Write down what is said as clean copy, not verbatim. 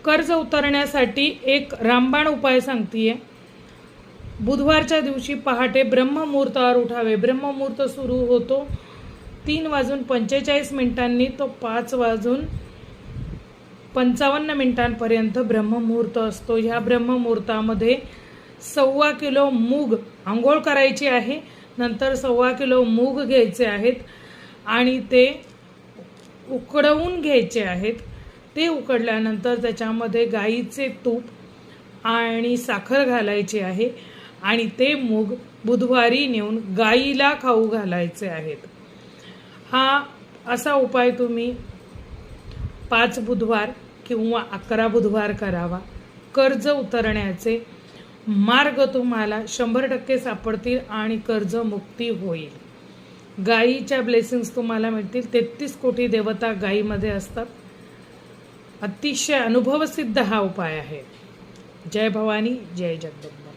कर्ज उतरण्यासाठी एक रामबाण उपाय सांगतीये। बुधवारच्या दिवशी पहाटे ब्रह्ममुहूर्तावर उठावे। ब्रह्ममुहूर्त सुरू होतो 3:45 तो 5:55 ब्रह्ममुहूर्त असतो। ह्या ब्रह्ममुहूर्तामध्ये 1.25 किलो मूग आंघोळ करायची आहे। नंतर 1.25 किलो मूग घ्यायचे आहेत आणि ते उकडवून घ्यायचे आहेत। ते उकडल्यानंतर त्याच्यामध्ये गाईचे तूप आणि साखर घालायची आहे आणि ते मूग बुधवारी नेऊन गाईला खाऊ घालायचे आहेत। हा असा उपाय तुम्ही 5 बुधवार किंवा 11 बुधवार करावा। कर्ज उतरण्याचे मार्ग तुम्हाला 100% सापडतील आणि कर्जमुक्ती होईल। गाईच्या ब्लेसिंग्स तुम्हाला मिळतील। 33 कोटी देवता गाईमध्ये असतात। अतिशय अनुभवसिद्ध हा उपाय आहे। जय भवानी, जय जगदंबा।